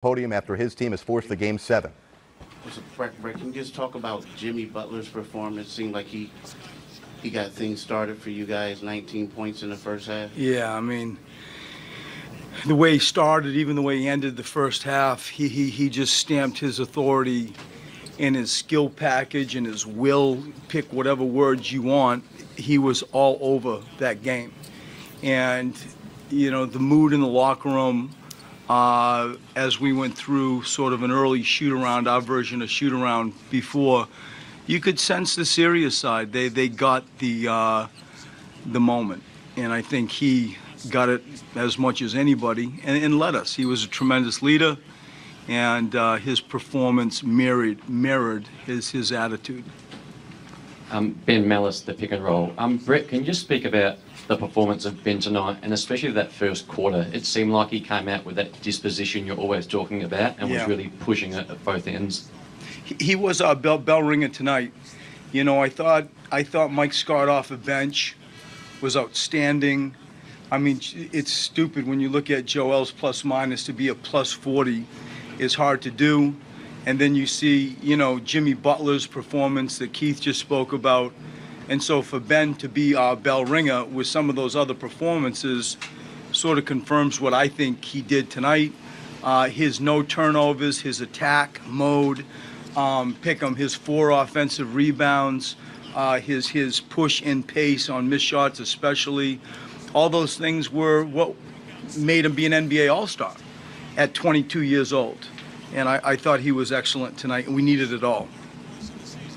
Podium after his team has forced the Game 7. Brett, can you just talk about Jimmy Butler's performance? It seemed like he got things started for you guys, 19 points in the first half. Yeah, I mean, the way he started, even the way he ended the first half, he just stamped his authority and his skill package and his will, pick whatever words you want. He was all over that game. And, you know, the mood in the locker room, as we went through sort of an early shoot-around, our version of shoot-around before, you could sense the serious side. They got the moment. And I think he got it as much as anybody and led us. He was a tremendous leader, and his performance mirrored his attitude. Ben Mellis, the pick and roll. Brett, can you just speak about the performance of Ben tonight, and especially that first quarter? It seemed like he came out with that disposition you're always talking about and was really pushing it at both ends. He was our bell ringer tonight. You know, I thought Mike Scott off the bench was outstanding. I mean, it's stupid when you look at Joel's plus minus to be a plus 40 is hard to do. And then you see, you know, Jimmy Butler's performance that Keith just spoke about. And so for Ben to be our bell ringer with some of those other performances sort of confirms what I think he did tonight. His no turnovers, his attack mode, his 4 offensive rebounds, his push and pace on missed shots especially. All those things were what made him be an NBA All-Star at 22 years old. And I thought he was excellent tonight, and we needed it all.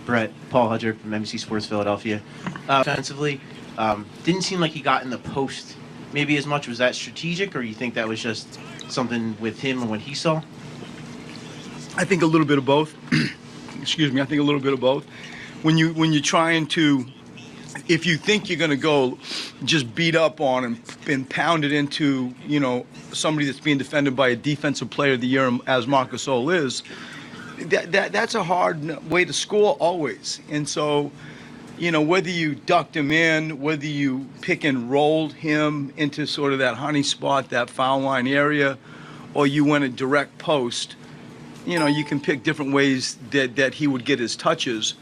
Brett, Paul Hudger from NBC Sports Philadelphia. Offensively, didn't seem like he got in the post maybe as much. Was that strategic, or you think that was just something with him and what he saw? I think a little bit of both. Excuse me, I think a little bit of both. When you're trying to, if you think you're going to go just beat up on and pound it into, you know, somebody that's being defended by a defensive player of the year as Marc Gasol is, that's a hard way to score always. And so, you know, whether you ducked him in, whether you pick and rolled him into sort of that honey spot, that foul line area, or you went a direct post, you know, you can pick different ways that he would get his touches.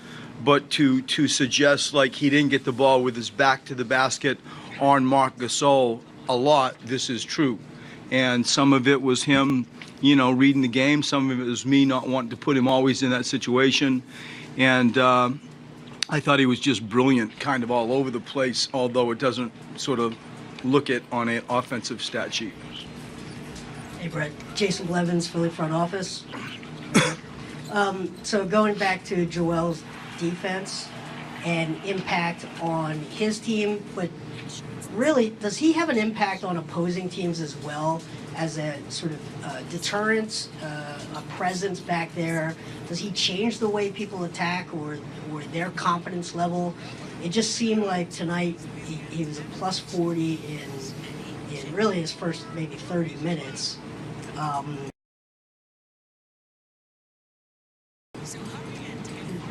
But to suggest like he didn't get the ball with his back to the basket on Marc Gasol a lot, this is true. And some of it was him, you know, reading the game. Some of it was me not wanting to put him always in that situation. And I thought he was just brilliant, kind of all over the place, although it doesn't sort of look it on an offensive stat sheet. Hey, Brett. Jason Blevins, Philly front office. So going back to Joel's defense and impact on his team, but really, does he have an impact on opposing teams as well as a sort of deterrence, a presence back there? Does he change the way people attack or their confidence level? It just seemed like tonight he was a plus 40 in really his first maybe 30 minutes.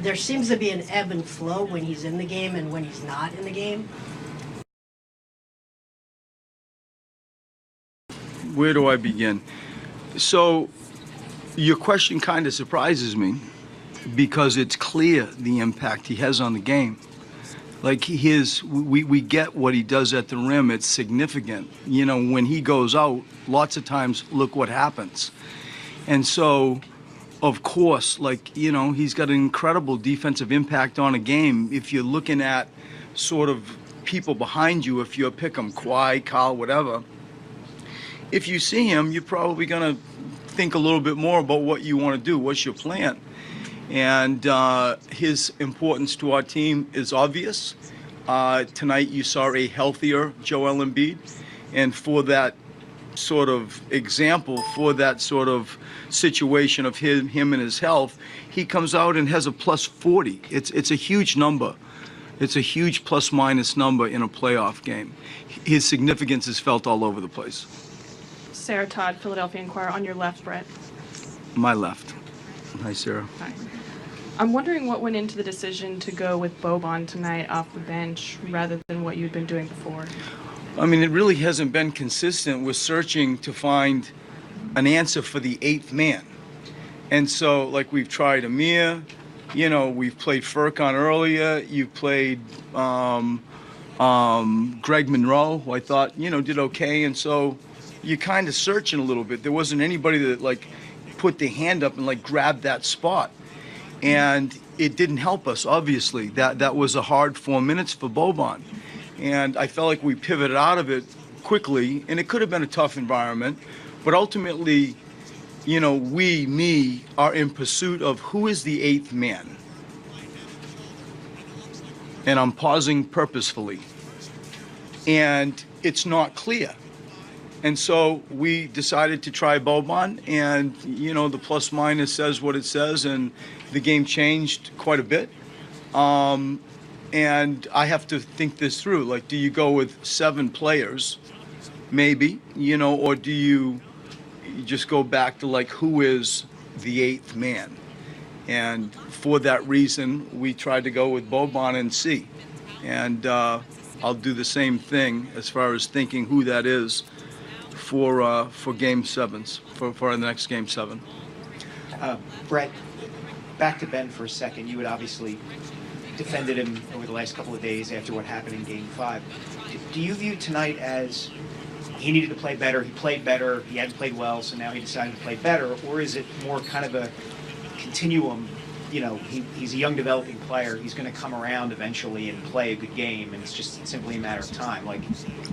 There seems to be an ebb and flow when he's in the game and when he's not in the game. Where do I begin? So your question kind of surprises me because it's clear the impact he has on the game. Like we get what he does at the rim. It's significant. You know, when he goes out, lots of times, look what happens. And so, of course, like, you know, he's got an incredible defensive impact on a game. If you're looking at sort of people behind you, if you're Pick'em, Kawhi, Kyle, whatever, if you see him, you're probably going to think a little bit more about what you want to do. What's your plan? And his importance to our team is obvious. Tonight you saw a healthier Joel Embiid. And for that sort of example, for that sort of situation of him and his health, he comes out and has a plus 40. It's a huge number. It's a huge plus-minus number in a playoff game. His significance is felt all over the place. Sarah Todd, Philadelphia Inquirer, on your left, Brett. My left. Hi, Sarah. Hi. I'm wondering what went into the decision to go with Boban tonight off the bench rather than what you'd been doing before. I mean, it really hasn't been consistent. We're searching to find an answer for the eighth man. And so, like, we've tried Amir, we've played Furkan earlier, you've played Greg Monroe, who I thought, did okay. And so you're kind of searching a little bit. There wasn't anybody that, like, put their hand up and, like, grabbed that spot. And it didn't help us, obviously. That was a hard 4 minutes for Boban. And I felt like we pivoted out of it quickly, and it could have been a tough environment. But ultimately, we are in pursuit of who is the eighth man. And I'm pausing purposefully. And it's not clear. And so we decided to try Boban, and, the plus minus says what it says, and the game changed quite a bit. And I have to think this through. Like, do you go with 7 players, maybe, or do you just go back to, like, who is the eighth man? And for that reason, we tried to go with Boban and see. And I'll do the same thing as far as thinking who that is for Game 7s, for the next Game 7. Brett, back to Ben for a second. You had obviously defended him over the last couple of days after what happened in Game 5. Do you view tonight as he needed to play better, he played better, he hadn't played well, so now he decided to play better, or is it more kind of a continuum? He's a young developing player, he's going to come around eventually and play a good game, and it's just simply a matter of time. Like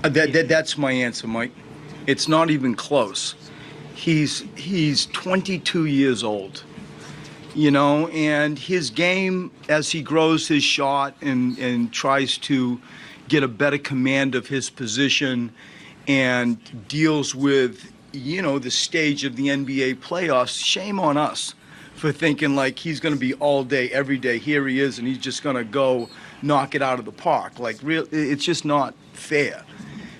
that's my answer, Mike. It's not even close. He's 22 years old, and his game, as he grows his shot and tries to get a better command of his position and deals with, the stage of the NBA playoffs, shame on us for thinking like he's going to be all day, every day. Here he is, and he's just going to go knock it out of the park. Like, it's just not fair.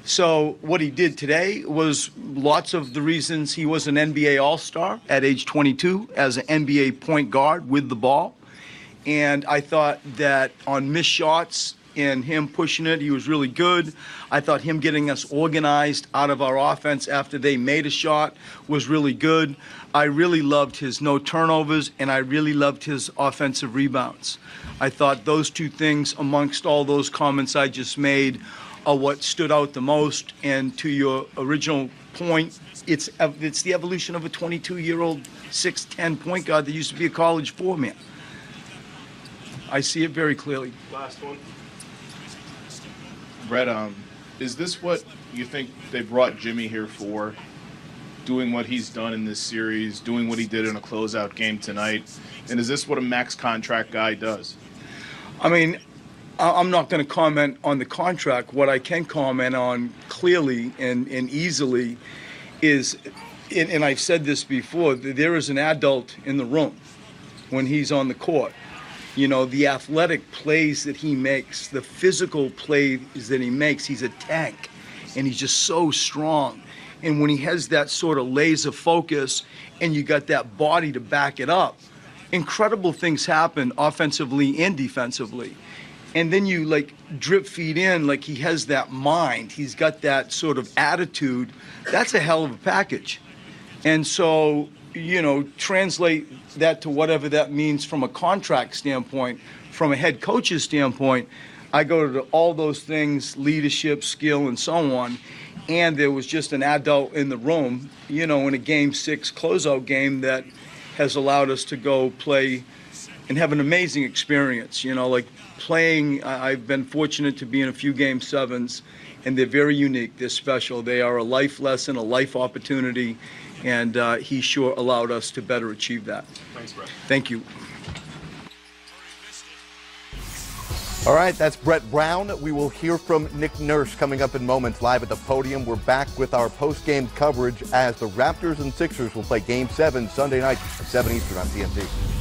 So what he did today was lots of the reasons he was an NBA All-Star at age 22 as an NBA point guard with the ball. And I thought that on missed shots and him pushing it, he was really good. I thought him getting us organized out of our offense after they made a shot was really good. I really loved his no turnovers, and I really loved his offensive rebounds. I thought those two things, amongst all those comments I just made, are what stood out the most. And to your original point, it's the evolution of a 22-year-old 6'10" point guard that used to be a college four-man. I see it very clearly. Last one. Brett, is this what you think they brought Jimmy here for? Doing what he's done in this series, doing what he did in a closeout game tonight? And is this what a max contract guy does? I mean, I'm not going to comment on the contract. What I can comment on clearly and easily is, and I've said this before, there is an adult in the room when he's on the court. The athletic plays that he makes, the physical plays that he makes, he's a tank, and he's just so strong. And when he has that sort of laser focus and you got that body to back it up, incredible things happen offensively and defensively. And then you, like, drip feed in, like, he has that mind. He's got that sort of attitude. That's a hell of a package. And so, translate that to whatever that means from a contract standpoint, from a head coach's standpoint. I go to all those things, leadership, skill, and so on. And there was just an adult in the room, in a Game 6 closeout game that has allowed us to go play and have an amazing experience. Like playing, I've been fortunate to be in a few Game 7s, and they're very unique. They're special. They are a life lesson, a life opportunity, and he sure allowed us to better achieve that. Thanks, Brett. Thank you. All right, that's Brett Brown. We will hear from Nick Nurse coming up in moments live at the podium. We're back with our post-game coverage as the Raptors and Sixers will play Game 7 Sunday night at 7 Eastern on TNT.